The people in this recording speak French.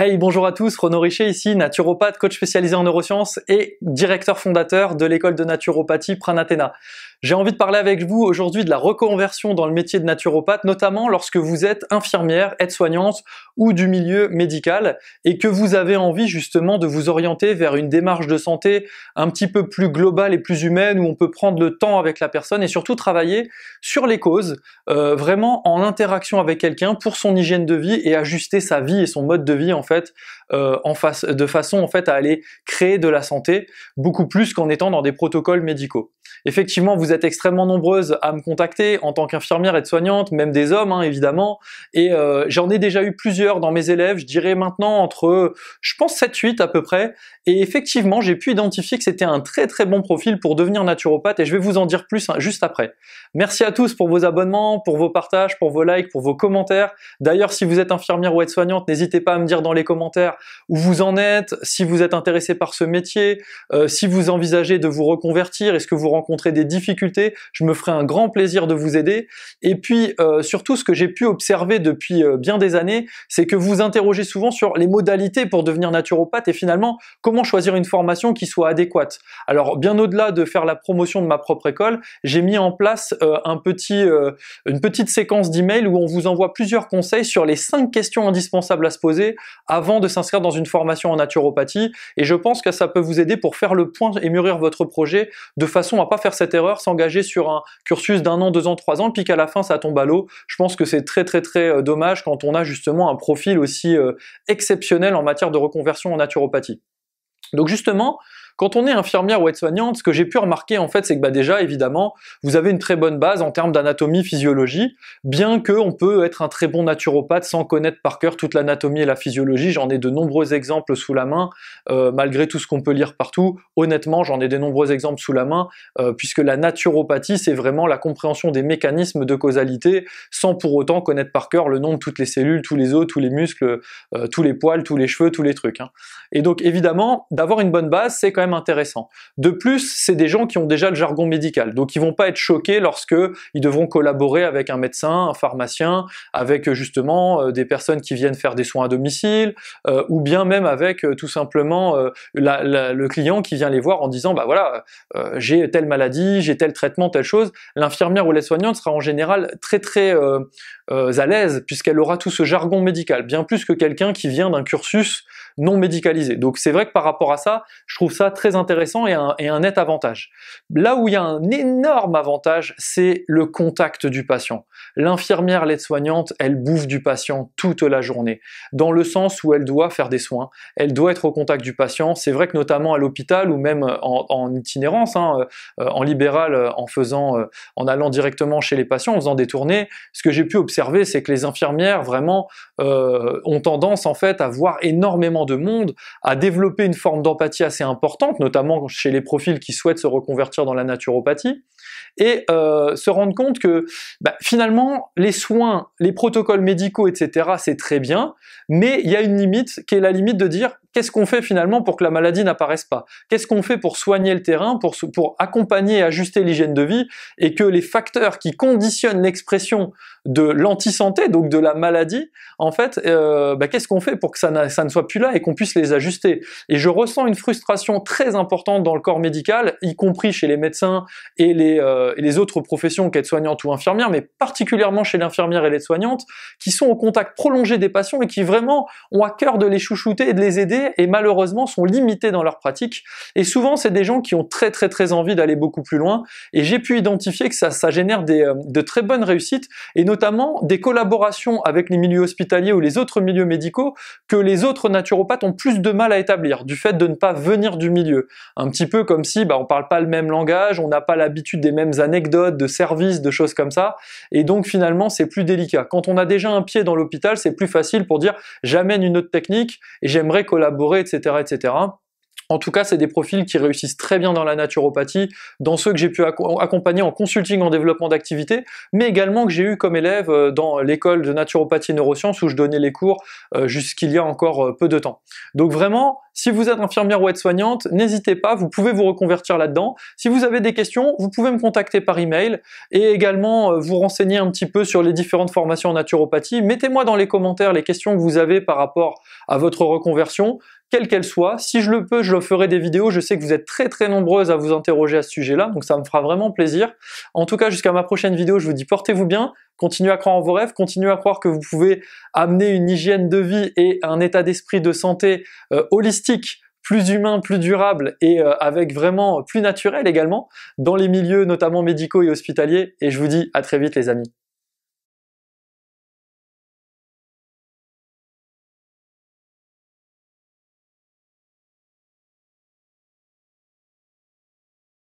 Hey, bonjour à tous, Renaud Richer ici, naturopathe, coach spécialisé en neurosciences et directeur fondateur de l'école de naturopathie Pranathéna. J'ai envie de parler avec vous aujourd'hui de la reconversion dans le métier de naturopathe, notamment lorsque vous êtes infirmière, aide-soignante ou du milieu médical et que vous avez envie justement de vous orienter vers une démarche de santé un petit peu plus globale et plus humaine où on peut prendre le temps avec la personne et surtout travailler sur les causes, vraiment en interaction avec quelqu'un pour son hygiène de vie et ajuster sa vie et son mode de vie en fait, de façon en fait à aller créer de la santé beaucoup plus qu'en étant dans des protocoles médicaux. Effectivement, vous êtes extrêmement nombreuses à me contacter en tant qu'infirmière aide-soignante, même des hommes évidemment, et j'en ai déjà eu plusieurs dans mes élèves, je dirais maintenant entre, je pense 7-8 à peu près, et effectivement j'ai pu identifier que c'était un très très bon profil pour devenir naturopathe et je vais vous en dire plus juste après. Merci à tous pour vos abonnements, pour vos partages, pour vos likes, pour vos commentaires. D'ailleurs, si vous êtes infirmière ou aide-soignante, n'hésitez pas à me dire dans les commentaires où vous en êtes, si vous êtes intéressé par ce métier, si vous envisagez de vous reconvertir, est-ce que vous rencontrez des difficultés, je me ferai un grand plaisir de vous aider. Et puis surtout, ce que j'ai pu observer depuis bien des années, c'est que vous interrogez souvent sur les modalités pour devenir naturopathe et finalement, comment choisir une formation qui soit adéquate. Alors, bien au-delà de faire la promotion de ma propre école, j'ai mis en place une petite séquence d'emails où on vous envoie plusieurs conseils sur les 5 questions indispensables à se poser avant de s'inscrire dans une formation en naturopathie. Et je pense que ça peut vous aider pour faire le point et mûrir votre projet de façon à pas faire cette erreur, s'engager sur un cursus d'1 an, 2 ans, 3 ans, puis qu'à la fin ça tombe à l'eau. Je pense que c'est très dommage quand on a justement un profil aussi exceptionnel en matière de reconversion en naturopathie. Donc justement, quand on est infirmière ou aide-soignante, ce que j'ai pu remarquer en fait, c'est que déjà évidemment, vous avez une très bonne base en termes d'anatomie, physiologie, bien qu'on peut être un très bon naturopathe sans connaître par cœur toute l'anatomie et la physiologie. J'en ai de nombreux exemples sous la main, malgré tout ce qu'on peut lire partout. Honnêtement, j'en ai de nombreux exemples sous la main, puisque la naturopathie, c'est vraiment la compréhension des mécanismes de causalité, sans pour autant connaître par cœur le nom de toutes les cellules, tous les os, tous les muscles, tous les poils, tous les cheveux, tous les trucs. Et donc évidemment, d'avoir une bonne base, c'est quand même intéressant. De plus, c'est des gens qui ont déjà le jargon médical, donc ils vont pas être choqués lorsque ils devront collaborer avec un médecin, un pharmacien, avec justement des personnes qui viennent faire des soins à domicile, ou bien même avec tout simplement le client qui vient les voir en disant bah voilà, j'ai telle maladie, j'ai tel traitement, telle chose. L'infirmière ou l'aide-soignante sera en général très à l'aise puisqu'elle aura tout ce jargon médical, bien plus que quelqu'un qui vient d'un cursus non médicalisé. Donc c'est vrai que par rapport à ça, je trouve ça très intéressant et un net avantage. Là où il y a un énorme avantage, c'est le contact du patient. L'infirmière, l'aide-soignante, elle bouffe du patient toute la journée, dans le sens où elle doit faire des soins, elle doit être au contact du patient. C'est vrai que notamment à l'hôpital ou même en itinérance, en libéral, en allant directement chez les patients, en faisant des tournées, ce que j'ai pu observer, c'est que les infirmières vraiment ont tendance en fait à voir énormément de monde, à développer une forme d'empathie assez importante, notamment chez les profils qui souhaitent se reconvertir dans la naturopathie, et se rendre compte que finalement les soins, les protocoles médicaux, etc. c'est très bien, mais il y a une limite qui est la limite de dire qu'est-ce qu'on fait finalement pour que la maladie n'apparaisse pas? Qu'est-ce qu'on fait pour soigner le terrain, pour accompagner et ajuster l'hygiène de vie, et que les facteurs qui conditionnent l'expression de l'anti-santé, donc de la maladie, en fait, qu'est-ce qu'on fait pour que ça ne soit plus là et qu'on puisse les ajuster? Et je ressens une frustration très importante dans le corps médical, y compris chez les médecins et les autres professions qu'aide-soignante ou infirmière, mais particulièrement chez l'infirmière et l'aide-soignante, qui sont au contact prolongé des patients et qui vraiment ont à cœur de les chouchouter et de les aider, et malheureusement sont limités dans leur pratique. Et souvent, c'est des gens qui ont très envie d'aller beaucoup plus loin, et j'ai pu identifier que ça génère de très bonnes réussites, et notamment des collaborations avec les milieux hospitaliers ou les autres milieux médicaux que les autres naturopathes ont plus de mal à établir, du fait de ne pas venir du milieu. Un petit peu comme si on parle pas le même langage, on n'a pas l'habitude des mêmes anecdotes, de services, de choses comme ça, et donc finalement c'est plus délicat. Quand on a déjà un pied dans l'hôpital, c'est plus facile pour dire j'amène une autre technique et j'aimerais collaborer, etc. En tout cas, c'est des profils qui réussissent très bien dans la naturopathie, dans ceux que j'ai pu accompagner en consulting en développement d'activité, mais également que j'ai eu comme élève dans l'école de naturopathie et neurosciences où je donnais les cours jusqu'il y a encore peu de temps. Donc vraiment, si vous êtes infirmière ou aide-soignante, n'hésitez pas, vous pouvez vous reconvertir là-dedans. Si vous avez des questions, vous pouvez me contacter par email et également vous renseigner un petit peu sur les différentes formations en naturopathie. Mettez-moi dans les commentaires les questions que vous avez par rapport à votre reconversion, quelle qu'elle soit. Si je le peux, je ferai des vidéos. Je sais que vous êtes très nombreuses à vous interroger à ce sujet-là, donc ça me fera vraiment plaisir. En tout cas, jusqu'à ma prochaine vidéo, je vous dis portez-vous bien, continuez à croire en vos rêves, continuez à croire que vous pouvez amener une hygiène de vie et un état d'esprit de santé holistique, plus humain, plus durable et avec vraiment plus naturel également dans les milieux notamment médicaux et hospitaliers. Et je vous dis à très vite les amis.